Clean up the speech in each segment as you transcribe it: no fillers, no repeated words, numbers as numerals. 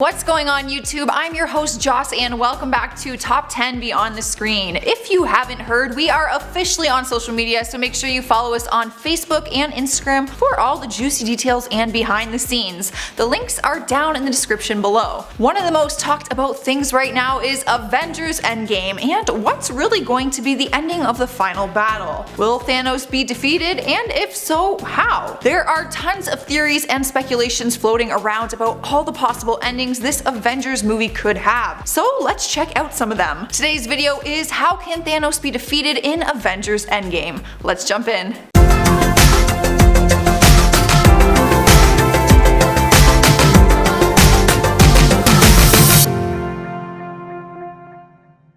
What's going on YouTube? I'm your host Joss and welcome back to Top 10 Beyond the Screen. If you haven't heard, we are officially on social media, so make sure you follow us on Facebook and Instagram for all the juicy details and behind the scenes. The links are down in the description below. One of the most talked about things right now is Avengers Endgame and what's really going to be the ending of the final battle. Will Thanos be defeated, and if so, how? There are tons of theories and speculations floating around about all the possible endings this Avengers movie could have, so let's check out some of them. Today's video is How Can Thanos Be Defeated in Avengers Endgame? Let's jump in.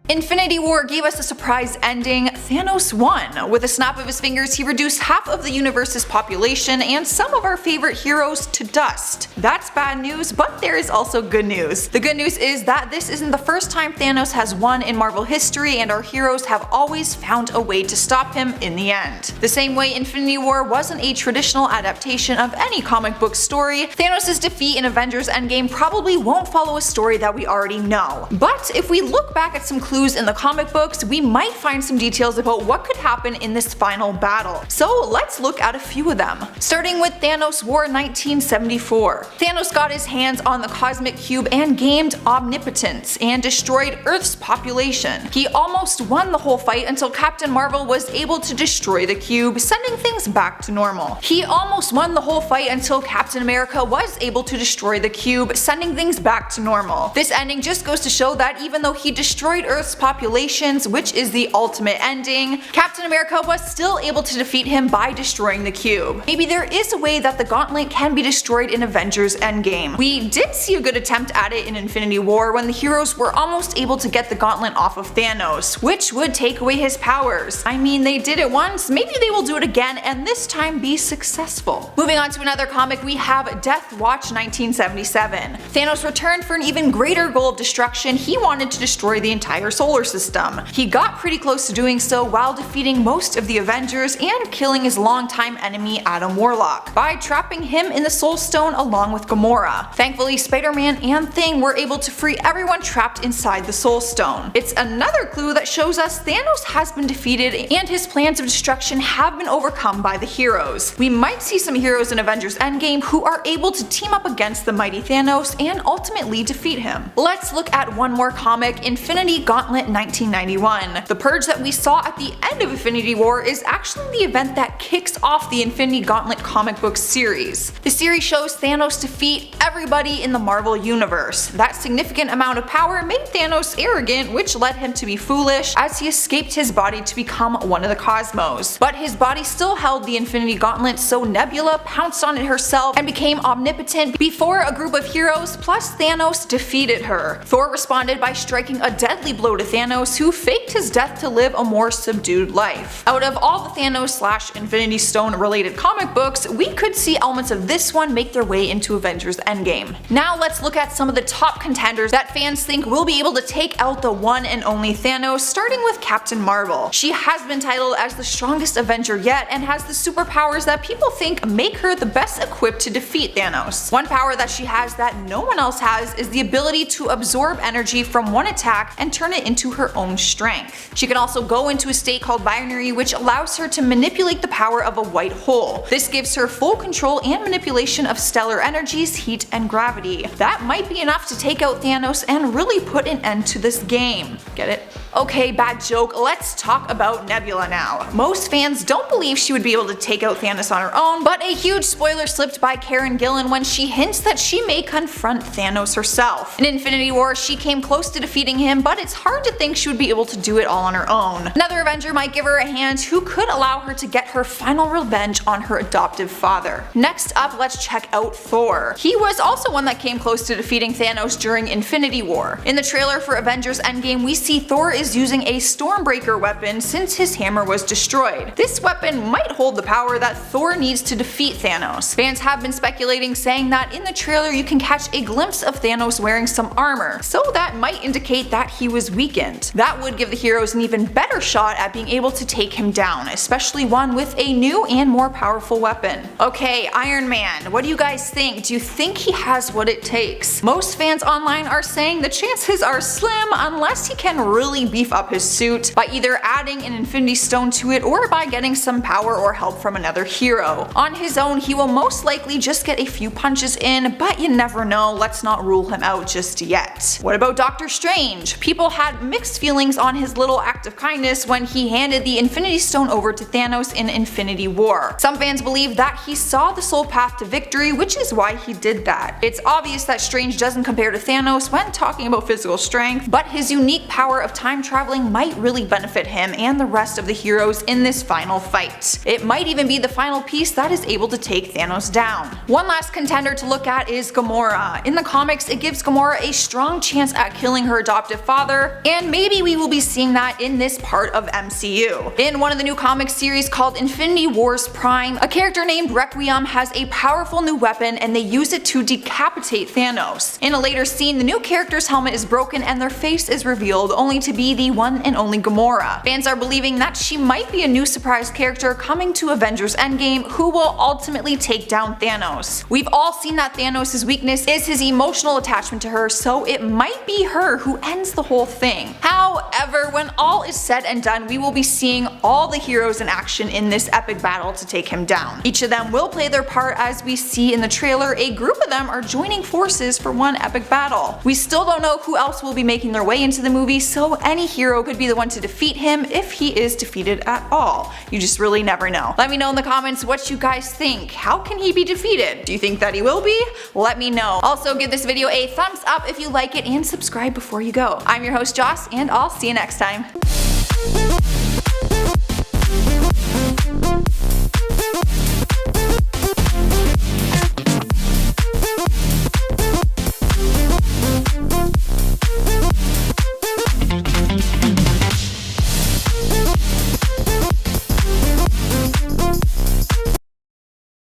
Infinity War gave us a surprise ending. Thanos won. With a snap of his fingers, he reduced half of the universe's population and some of our favorite heroes to dust. That's bad news, but there is also good news. The good news is that this isn't the first time Thanos has won in Marvel history, and our heroes have always found a way to stop him in the end. The same way Infinity War wasn't a traditional adaptation of any comic book story, Thanos' defeat in Avengers Endgame probably won't follow a story that we already know. But if we look back at some clues in the comic books, we might find some details about what could happen in this final battle. So let's look at a few of them. Starting with Thanos War 1974. Thanos got his hands on the cosmic cube and gained omnipotence and destroyed Earth's population. He almost won the whole fight until Captain Marvel was able to destroy the cube, sending things back to normal. He almost won the whole fight until Captain America was able to destroy the cube, sending things back to normal. This ending just goes to show that even though he destroyed Earth's populations, which is the ultimate ending, Captain America was still able to defeat him by destroying the cube. Maybe there is a way that the gauntlet can be destroyed in Avengers Endgame. We did see a good attempt at it in Infinity War when the heroes were almost able to get the gauntlet off of Thanos, which would take away his powers. I mean, they did it once, maybe they will do it again and this time be successful. Moving on to another comic, we have Death Watch 1977. Thanos returned for an even greater goal of destruction. He wanted to destroy the entire solar system. He got pretty close to doing so while defeating most of the Avengers and killing his longtime enemy Adam Warlock by trapping him in the Soul Stone along with Gamora. Thankfully, Spider-Man and Thing were able to free everyone trapped inside the Soul Stone. It's another clue that shows us Thanos has been defeated and his plans of destruction have been overcome by the heroes. We might see some heroes in Avengers Endgame who are able to team up against the mighty Thanos and ultimately defeat him. Let's look at one more comic, Infinity Gauntlet 1991. The purge that we saw at the end of Infinity War is actually the event that kicks off the Infinity Gauntlet comic book series. The series shows Thanos defeat everybody in the Marvel universe. That significant amount of power made Thanos arrogant, which led him to be foolish as he escaped his body to become one of the cosmos. But his body still held the Infinity Gauntlet, so Nebula pounced on it herself and became omnipotent before a group of heroes plus Thanos defeated her. Thor responded by striking a deadly blow to Thanos, who faked his death to live a more subdued life. Out of all the Thanos/Infinity Stone related comic books, we could see elements of this one make their way into Avengers Endgame. Now let's look at some of the top contenders that fans think will be able to take out the one and only Thanos, starting with Captain Marvel. She has been titled as the strongest Avenger yet and has the superpowers that people think make her the best equipped to defeat Thanos. One power that she has that no one else has is the ability to absorb energy from one attack and turn it into her own strength. She can also go into a state called binary, which allows her to manipulate the power of a white hole. This gives her full control and manipulation of stellar energies, heat, and gravity. That might be enough to take out Thanos and really put an end to this game. Get it? Okay, bad joke, let's talk about Nebula now. Most fans don't believe she would be able to take out Thanos on her own, but a huge spoiler slipped by Karen Gillan when she hints that she may confront Thanos herself. In Infinity War, she came close to defeating him, but it's hard to think she would be able to do it all on her own. Another Avenger might give her a hand who could allow her to get her final revenge on her adoptive father. Next up, let's check out Thor. He was also one that came close to defeating Thanos during Infinity War. In the trailer for Avengers Endgame, we see Thor is using a Stormbreaker weapon since his hammer was destroyed. This weapon might hold the power that Thor needs to defeat Thanos. Fans have been speculating, saying that in the trailer you can catch a glimpse of Thanos wearing some armor, so that might indicate that he was weak weakened. That would give the heroes an even better shot at being able to take him down, especially one with a new and more powerful weapon. Okay, Iron Man, what do you guys think? Do you think he has what it takes? Most fans online are saying the chances are slim unless he can really beef up his suit by either adding an Infinity Stone to it or by getting some power or help from another hero. On his own, he will most likely just get a few punches in, but you never know, let's not rule him out just yet. What about Doctor Strange? People had mixed feelings on his little act of kindness when he handed the Infinity Stone over to Thanos in Infinity War. Some fans believe that he saw the sole path to victory, which is why he did that. It's obvious that Strange doesn't compare to Thanos when talking about physical strength, but his unique power of time traveling might really benefit him and the rest of the heroes in this final fight. It might even be the final piece that is able to take Thanos down. One last contender to look at is Gamora. In the comics, it gives Gamora a strong chance at killing her adoptive father, and maybe we will be seeing that in this part of MCU. In one of the new comic series called Infinity Wars Prime, a character named Requiem has a powerful new weapon and they use it to decapitate Thanos. In a later scene, the new character's helmet is broken and their face is revealed, only to be the one and only Gamora. Fans are believing that she might be a new surprise character coming to Avengers Endgame who will ultimately take down Thanos. We've all seen that Thanos' weakness is his emotional attachment to her, so it might be her who ends the whole thing. However, when all is said and done, we will be seeing all the heroes in action in this epic battle to take him down. Each of them will play their part, as we see in the trailer a group of them are joining forces for one epic battle. We still don't know who else will be making their way into the movie, so any hero could be the one to defeat him if he is defeated at all. You just really never know. Let me know in the comments what you guys think. How can he be defeated? Do you think that he will be? Let me know. Also, give this video a thumbs up if you like it and subscribe before you go. I'm your host Joss, and I'll see you next time.